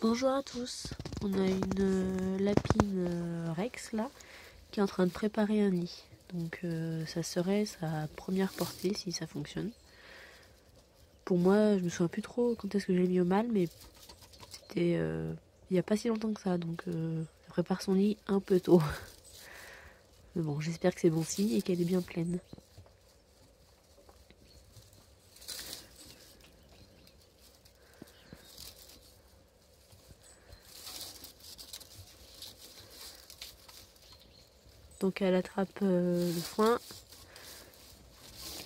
Bonjour à tous, on a une lapine Rex là qui est en train de préparer un nid. Donc ça serait sa première portée si ça fonctionne. Pour moi, je me souviens plus trop quand est-ce que j'ai mis au mâle, mais c'était il n'y a pas si longtemps que ça, donc elle prépare son nid un peu tôt. Mais bon, j'espère que c'est bon signe et qu'elle est bien pleine. Donc elle attrape le foin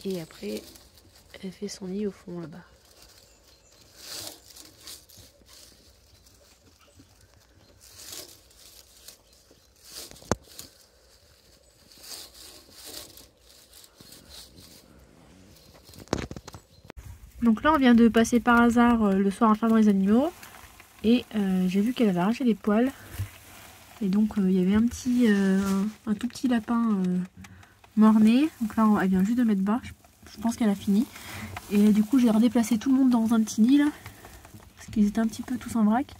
et après elle fait son nid au fond là-bas. Donc là on vient de passer par hasard le soir en fermant les animaux et j'ai vu qu'elle avait arraché les poils. Et donc il y avait un tout petit lapin mort-né. Donc là elle vient juste de mettre bas, je pense qu'elle a fini. Et du coup j'ai redéplacé tout le monde dans un petit nid là, parce qu'ils étaient un petit peu tous en vrac.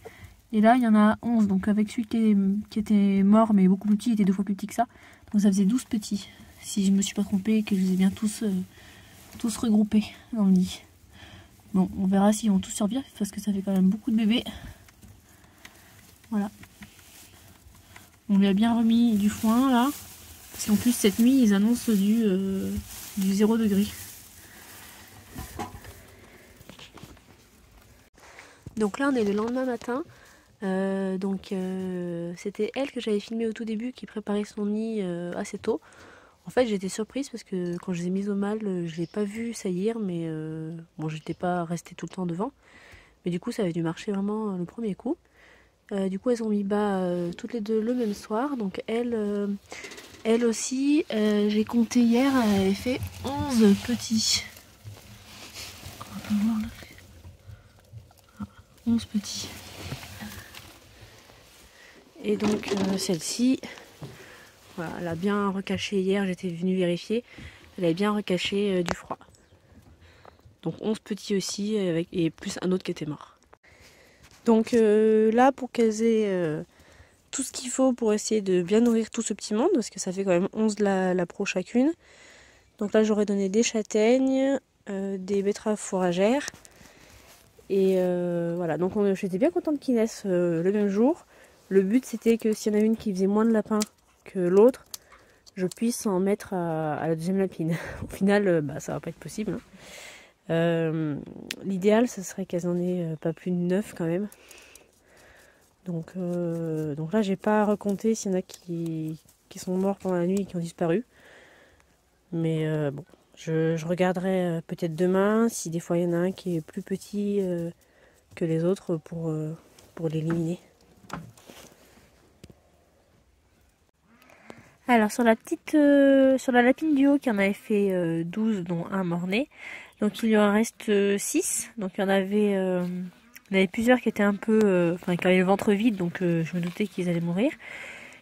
Et là il y en a 11, donc avec celui qui était mort mais beaucoup plus petit, il était 2 fois plus petit que ça. Donc ça faisait 12 petits, si je me suis pas trompée, que je les ai bien tous regroupés dans le nid. Bon, on verra s'ils vont tous survivre, parce que ça fait quand même beaucoup de bébés. Voilà. On lui a bien remis du foin là, parce qu'en plus cette nuit ils annoncent du 0 degré. Donc là on est le lendemain matin, c'était elle que j'avais filmé au tout début qui préparait son nid assez tôt. En fait j'étais surprise parce que quand je les ai mises au mâle, je l'ai pas vu saillir, mais bon j'étais pas restée tout le temps devant. Mais du coup ça avait dû marcher vraiment le premier coup. Du coup elles ont mis bas toutes les deux le même soir, donc elle aussi, j'ai compté hier, elle avait fait 11 petits. On peut voir là. 11 petits. Et donc celle-ci, voilà, elle a bien recaché hier, j'étais venue vérifier, elle avait bien recaché du froid. Donc 11 petits aussi, et plus un autre qui était mort. Donc là, pour qu'elles aient tout ce qu'il faut pour essayer de bien nourrir tout ce petit monde, parce que ça fait quand même 11 la pro chacune. Donc là, j'aurais donné des châtaignes, des betteraves fourragères. Et voilà, donc j'étais bien contente qu'ils naissent le même jour. Le but c'était que s'il y en a une qui faisait moins de lapins que l'autre, je puisse en mettre à la deuxième lapine. Au final, ça va pas être possible. Hein. L'idéal, ce serait qu'elles en aient pas plus de 9 quand même. Donc là, j'ai pas recompté s'il y en a qui sont morts pendant la nuit et qui ont disparu. Mais bon, je regarderai peut-être demain si des fois il y en a un qui est plus petit que les autres pour l'éliminer. Alors sur la lapine du haut qui en avait fait 12 dont un mort-né, donc il lui en reste 6. Donc il y en avait plusieurs qui étaient un peu, qui avaient le ventre vide, donc je me doutais qu'ils allaient mourir.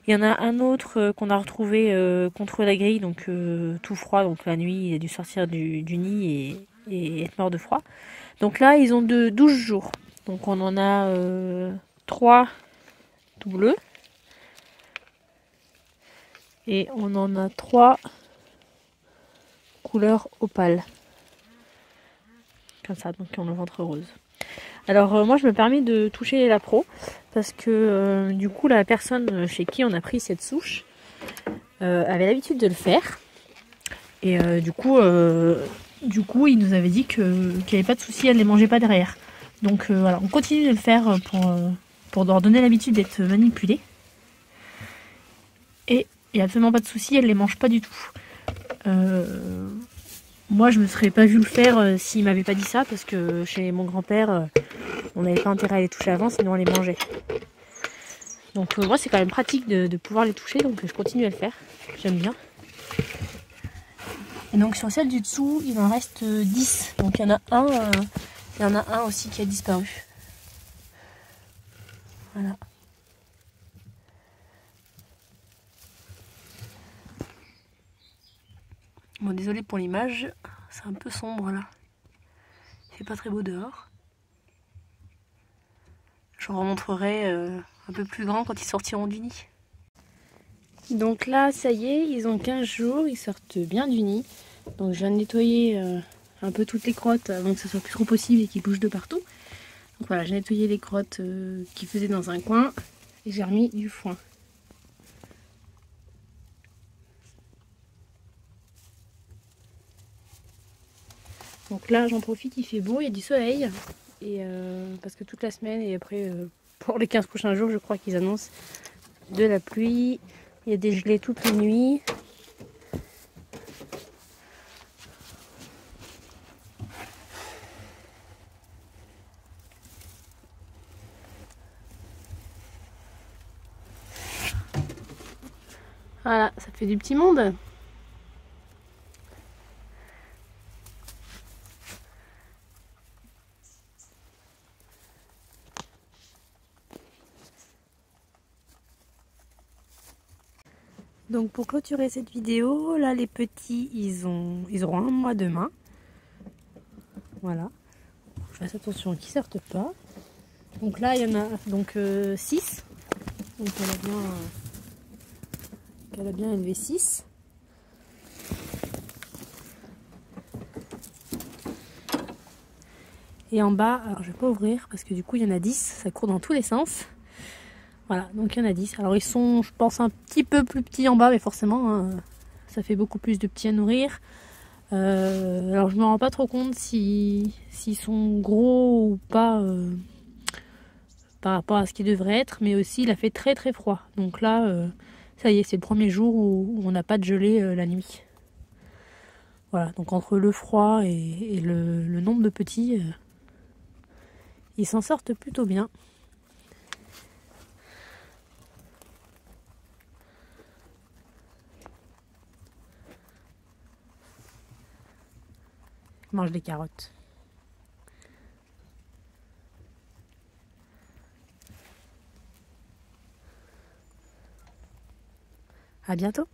Il y en a un autre qu'on a retrouvé contre la grille, donc tout froid, donc la nuit il a dû sortir du nid et être mort de froid. Donc là ils ont 12 jours, donc on en a 3 tout bleus. Et on en a 3 couleurs opales. Comme ça, donc qui ont le ventre rose. Alors moi je me permets de toucher la pro parce que du coup la personne chez qui on a pris cette souche avait l'habitude de le faire. Et du coup il nous avait dit qu'il n'y avait pas de souci, elle ne les mangeait pas derrière. Donc voilà, on continue de le faire pour leur donner l'habitude d'être manipulées. Et il n'y a absolument pas de souci, elle ne les mange pas du tout. Moi, je me serais pas vu le faire s'il m'avait pas dit ça, parce que chez mon grand-père, on n'avait pas intérêt à les toucher avant, sinon on les mangeait. Donc moi, c'est quand même pratique de pouvoir les toucher, donc je continue à le faire. J'aime bien. Et donc sur celle du dessous, il en reste 10. Donc il y en a un aussi qui a disparu. Voilà. Bon, désolé pour l'image, c'est un peu sombre là. C'est pas très beau dehors. J'en remontrerai un peu plus grand quand ils sortiront du nid. Donc là, ça y est, ils ont 15 jours, ils sortent bien du nid. Donc je viens de nettoyer un peu toutes les crottes avant que ce soit plus trop possible et qu'ils bougent de partout. Donc voilà, j'ai nettoyé les crottes qui faisaient dans un coin et j'ai remis du foin. Donc là, j'en profite, il fait beau, il y a du soleil. Et parce que toute la semaine et après, pour les 15 prochains jours, je crois qu'ils annoncent de la pluie. Il y a des gelées toutes les nuits. Voilà, ça fait du petit monde. Donc pour clôturer cette vidéo, là les petits, ils auront un mois demain. Voilà. Je fasse attention qu'ils ne sortent pas. Donc là, il y en a donc 6. Donc elle a bien élevé 6. Et en bas, alors je vais pas ouvrir parce que du coup il y en a 10, ça court dans tous les sens. Voilà, donc il y en a 10. Alors ils sont, je pense, un petit peu plus petits en bas, mais forcément, hein, ça fait beaucoup plus de petits à nourrir. Alors je me rends pas trop compte s'ils sont gros ou pas par rapport à ce qu'ils devraient être, mais aussi il a fait très très froid. Donc là, ça y est, c'est le premier jour où on n'a pas de gelée la nuit. Voilà, donc entre le froid et le nombre de petits, ils s'en sortent plutôt bien. Ils mangent des carottes. À bientôt!